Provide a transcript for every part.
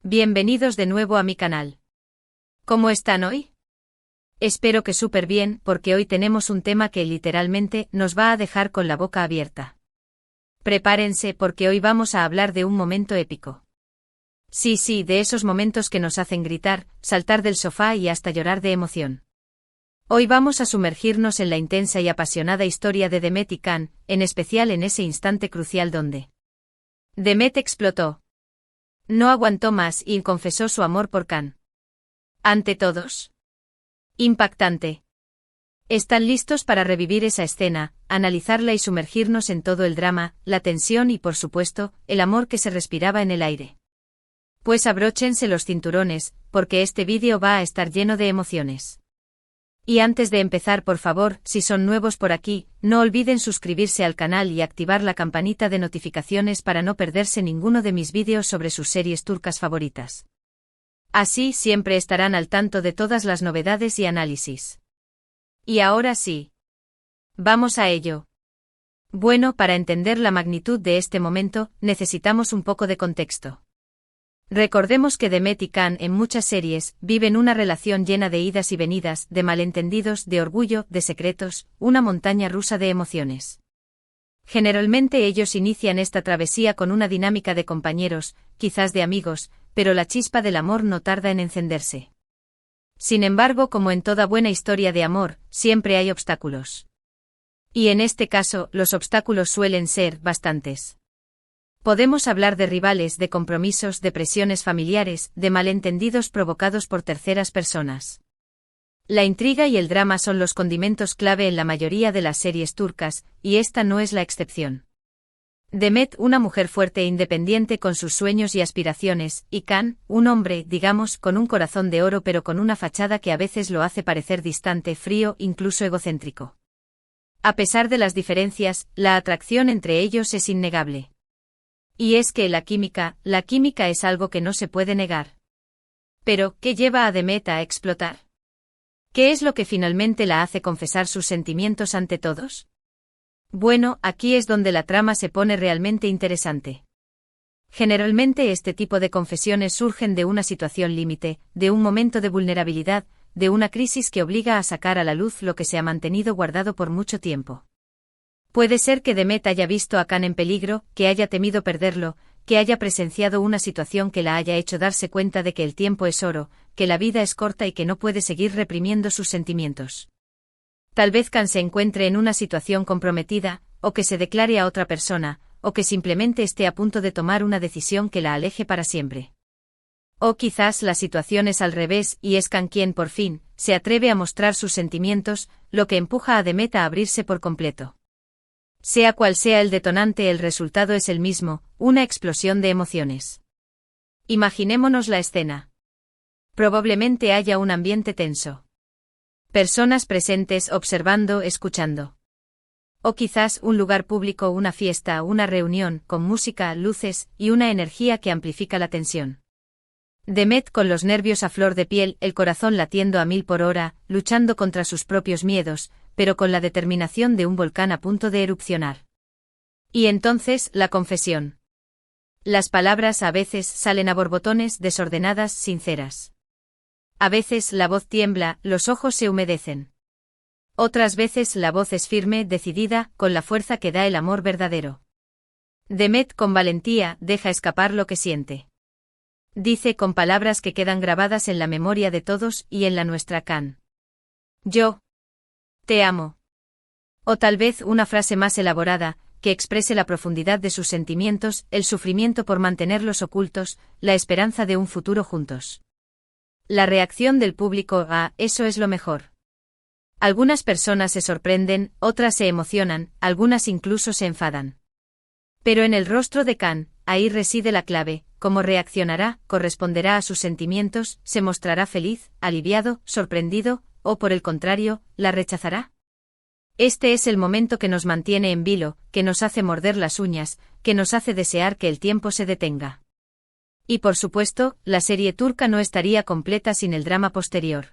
Bienvenidos de nuevo a mi canal. ¿Cómo están hoy? Espero que súper bien, porque hoy tenemos un tema que literalmente nos va a dejar con la boca abierta. Prepárense porque hoy vamos a hablar de un momento épico. Sí, de esos momentos que nos hacen gritar, saltar del sofá y hasta llorar de emoción. Hoy vamos a sumergirnos en la intensa y apasionada historia de Demet y Can, en especial en ese instante crucial donde Demet explotó. No aguantó más y confesó su amor por Can. Ante todos. Impactante. ¿Están listos para revivir esa escena, analizarla y sumergirnos en todo el drama, la tensión y, por supuesto, el amor que se respiraba en el aire? Pues abróchense los cinturones, porque este vídeo va a estar lleno de emociones. Y antes de empezar, por favor, si son nuevos por aquí, no olviden suscribirse al canal y activar la campanita de notificaciones para no perderse ninguno de mis vídeos sobre sus series turcas favoritas. Así siempre estarán al tanto de todas las novedades y análisis. Y ahora sí. Vamos a ello. Bueno, para entender la magnitud de este momento, necesitamos un poco de contexto. Recordemos que Demet y Can en muchas series viven una relación llena de idas y venidas, de malentendidos, de orgullo, de secretos, una montaña rusa de emociones. Generalmente ellos inician esta travesía con una dinámica de compañeros, quizás de amigos, pero la chispa del amor no tarda en encenderse. Sin embargo, como en toda buena historia de amor, siempre hay obstáculos. Y en este caso, los obstáculos suelen ser bastantes. Podemos hablar de rivales, de compromisos, de presiones familiares, de malentendidos provocados por terceras personas. La intriga y el drama son los condimentos clave en la mayoría de las series turcas, y esta no es la excepción. Demet, una mujer fuerte e independiente con sus sueños y aspiraciones, y Can, un hombre, digamos, con un corazón de oro pero con una fachada que a veces lo hace parecer distante, frío, incluso egocéntrico. A pesar de las diferencias, la atracción entre ellos es innegable. Y es que la química es algo que no se puede negar. Pero, ¿qué lleva a Demet a explotar? ¿Qué es lo que finalmente la hace confesar sus sentimientos ante todos? Bueno, aquí es donde la trama se pone realmente interesante. Generalmente este tipo de confesiones surgen de una situación límite, de un momento de vulnerabilidad, de una crisis que obliga a sacar a la luz lo que se ha mantenido guardado por mucho tiempo. Puede ser que Demet haya visto a Can en peligro, que haya temido perderlo, que haya presenciado una situación que la haya hecho darse cuenta de que el tiempo es oro, que la vida es corta y que no puede seguir reprimiendo sus sentimientos. Tal vez Can se encuentre en una situación comprometida, o que se declare a otra persona, o que simplemente esté a punto de tomar una decisión que la aleje para siempre. O quizás la situación es al revés y es Can quien por fin se atreve a mostrar sus sentimientos, lo que empuja a Demet a abrirse por completo. Sea cual sea el detonante, el resultado es el mismo, una explosión de emociones. Imaginémonos la escena. Probablemente haya un ambiente tenso. Personas presentes observando, escuchando. O quizás un lugar público, una fiesta, una reunión, con música, luces y una energía que amplifica la tensión. Demet con los nervios a flor de piel, el corazón latiendo a 1000 por hora, luchando contra sus propios miedos, pero con la determinación de un volcán a punto de erupcionar. Y entonces, la confesión. Las palabras a veces salen a borbotones, desordenadas, sinceras. A veces la voz tiembla, los ojos se humedecen. Otras veces la voz es firme, decidida, con la fuerza que da el amor verdadero. Demet con valentía deja escapar lo que siente. Dice con palabras que quedan grabadas en la memoria de todos y en la nuestra: Can. Yo te amo. O tal vez una frase más elaborada, que exprese la profundidad de sus sentimientos, el sufrimiento por mantenerlos ocultos, la esperanza de un futuro juntos. La reacción del público a eso es lo mejor. Algunas personas se sorprenden, otras se emocionan, algunas incluso se enfadan. Pero en el rostro de Can, ahí reside la clave: cómo reaccionará, corresponderá a sus sentimientos, se mostrará feliz, aliviado, sorprendido, o por el contrario, la rechazará. Este es el momento que nos mantiene en vilo, que nos hace morder las uñas, que nos hace desear que el tiempo se detenga. Y por supuesto, la serie turca no estaría completa sin el drama posterior.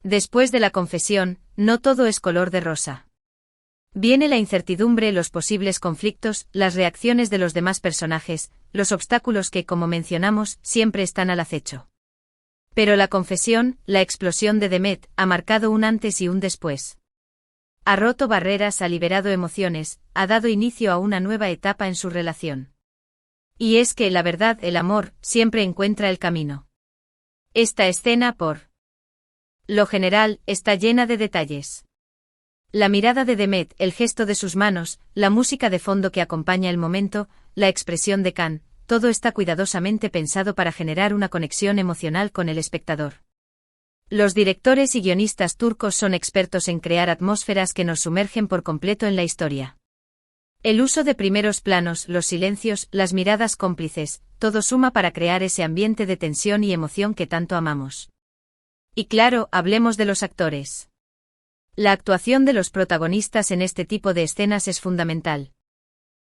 Después de la confesión, no todo es color de rosa. Viene la incertidumbre, los posibles conflictos, las reacciones de los demás personajes, los obstáculos que, como mencionamos, siempre están al acecho. Pero la confesión, la explosión de Demet, ha marcado un antes y un después. Ha roto barreras, ha liberado emociones, ha dado inicio a una nueva etapa en su relación. Y es que, la verdad, el amor, siempre encuentra el camino. Esta escena, por lo general, está llena de detalles. La mirada de Demet, el gesto de sus manos, la música de fondo que acompaña el momento, la expresión de Can, todo está cuidadosamente pensado para generar una conexión emocional con el espectador. Los directores y guionistas turcos son expertos en crear atmósferas que nos sumergen por completo en la historia. El uso de primeros planos, los silencios, las miradas cómplices, todo suma para crear ese ambiente de tensión y emoción que tanto amamos. Y claro, hablemos de los actores. La actuación de los protagonistas en este tipo de escenas es fundamental.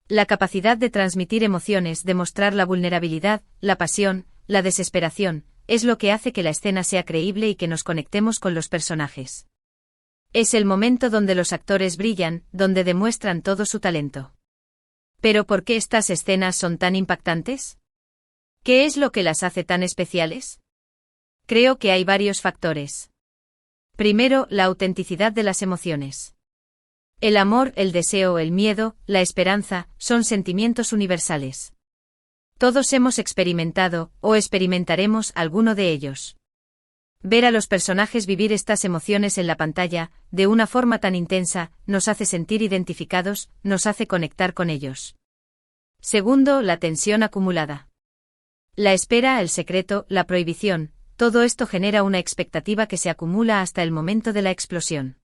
La capacidad de transmitir emociones, de mostrar la vulnerabilidad, la pasión, la desesperación, es lo que hace que la escena sea creíble y que nos conectemos con los personajes. Es el momento donde los actores brillan, donde demuestran todo su talento. ¿Pero por qué estas escenas son tan impactantes? ¿Qué es lo que las hace tan especiales? Creo que hay varios factores. Primero, la autenticidad de las emociones. El amor, el deseo, el miedo, la esperanza, son sentimientos universales. Todos hemos experimentado, o experimentaremos, alguno de ellos. Ver a los personajes vivir estas emociones en la pantalla, de una forma tan intensa, nos hace sentir identificados, nos hace conectar con ellos. Segundo, la tensión acumulada. La espera, el secreto, la prohibición, todo esto genera una expectativa que se acumula hasta el momento de la explosión.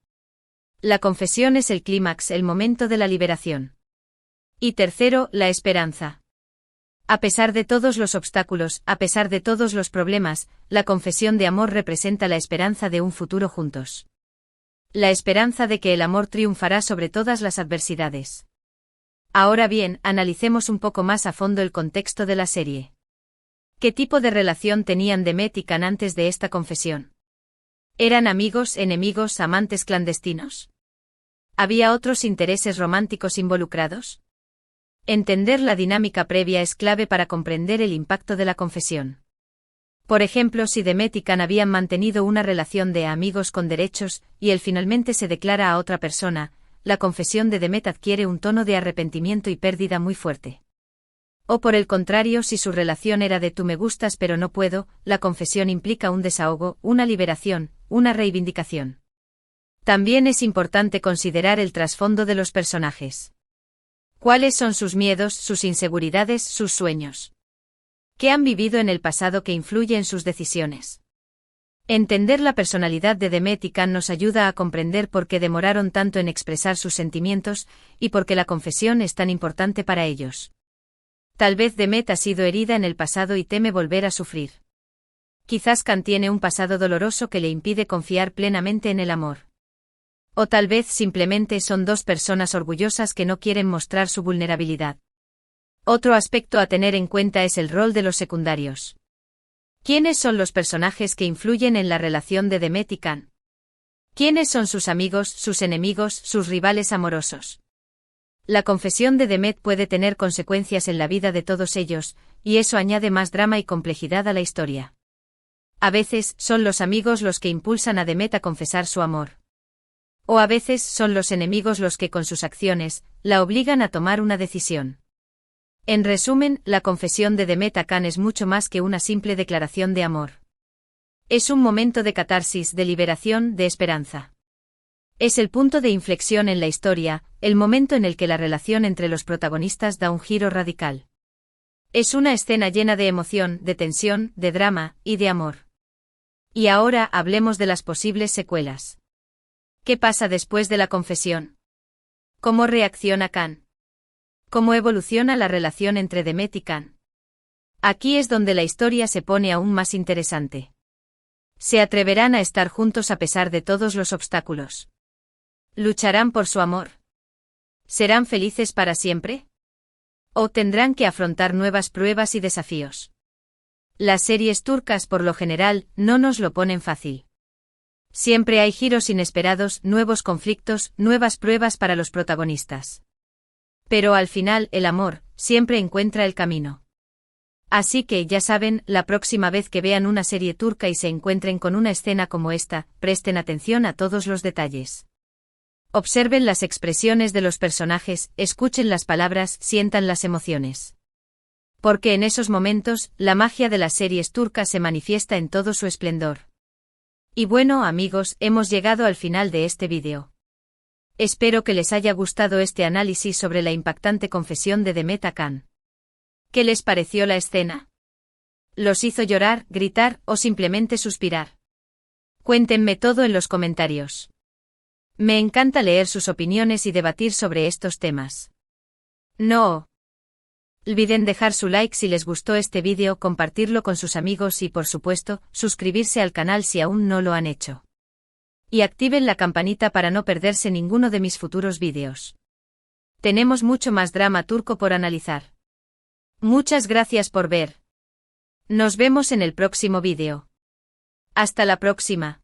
La confesión es el clímax, el momento de la liberación. Y tercero, la esperanza. A pesar de todos los obstáculos, a pesar de todos los problemas, la confesión de amor representa la esperanza de un futuro juntos. La esperanza de que el amor triunfará sobre todas las adversidades. Ahora bien, analicemos un poco más a fondo el contexto de la serie. ¿Qué tipo de relación tenían Demet y Can antes de esta confesión? ¿Eran amigos, enemigos, amantes clandestinos? ¿Había otros intereses románticos involucrados? Entender la dinámica previa es clave para comprender el impacto de la confesión. Por ejemplo, si Demet y Can habían mantenido una relación de amigos con derechos, y él finalmente se declara a otra persona, la confesión de Demet adquiere un tono de arrepentimiento y pérdida muy fuerte. O por el contrario, si su relación era de tú me gustas pero no puedo, la confesión implica un desahogo, una liberación, una reivindicación. También es importante considerar el trasfondo de los personajes. ¿Cuáles son sus miedos, sus inseguridades, sus sueños? ¿Qué han vivido en el pasado que influye en sus decisiones? Entender la personalidad de Demet y Can nos ayuda a comprender por qué demoraron tanto en expresar sus sentimientos, y por qué la confesión es tan importante para ellos. Tal vez Demet ha sido herida en el pasado y teme volver a sufrir. Quizás Can tiene un pasado doloroso que le impide confiar plenamente en el amor. O tal vez simplemente son dos personas orgullosas que no quieren mostrar su vulnerabilidad. Otro aspecto a tener en cuenta es el rol de los secundarios. ¿Quiénes son los personajes que influyen en la relación de Demet y Can? ¿Quiénes son sus amigos, sus enemigos, sus rivales amorosos? La confesión de Demet puede tener consecuencias en la vida de todos ellos, y eso añade más drama y complejidad a la historia. A veces, son los amigos los que impulsan a Demet a confesar su amor. O a veces, son los enemigos los que con sus acciones, la obligan a tomar una decisión. En resumen, la confesión de Demet a Can es mucho más que una simple declaración de amor. Es un momento de catarsis, de liberación, de esperanza. Es el punto de inflexión en la historia, el momento en el que la relación entre los protagonistas da un giro radical. Es una escena llena de emoción, de tensión, de drama, y de amor. Y ahora hablemos de las posibles secuelas. ¿Qué pasa después de la confesión? ¿Cómo reacciona Can? ¿Cómo evoluciona la relación entre Demet y Can? Aquí es donde la historia se pone aún más interesante. ¿Se atreverán a estar juntos a pesar de todos los obstáculos? ¿Lucharán por su amor? ¿Serán felices para siempre? ¿O tendrán que afrontar nuevas pruebas y desafíos? Las series turcas por lo general no nos lo ponen fácil. Siempre hay giros inesperados, nuevos conflictos, nuevas pruebas para los protagonistas. Pero al final, el amor siempre encuentra el camino. Así que, ya saben, la próxima vez que vean una serie turca y se encuentren con una escena como esta, presten atención a todos los detalles. Observen las expresiones de los personajes, escuchen las palabras, sientan las emociones. Porque en esos momentos, la magia de las series turcas se manifiesta en todo su esplendor. Y bueno, amigos, hemos llegado al final de este vídeo. Espero que les haya gustado este análisis sobre la impactante confesión de Demet Akan. ¿Qué les pareció la escena? ¿Los hizo llorar, gritar o simplemente suspirar? Cuéntenme todo en los comentarios. Me encanta leer sus opiniones y debatir sobre estos temas. No olviden dejar su like si les gustó este vídeo, compartirlo con sus amigos y, por supuesto, suscribirse al canal si aún no lo han hecho. Y activen la campanita para no perderse ninguno de mis futuros vídeos. Tenemos mucho más drama turco por analizar. Muchas gracias por ver. Nos vemos en el próximo vídeo. Hasta la próxima.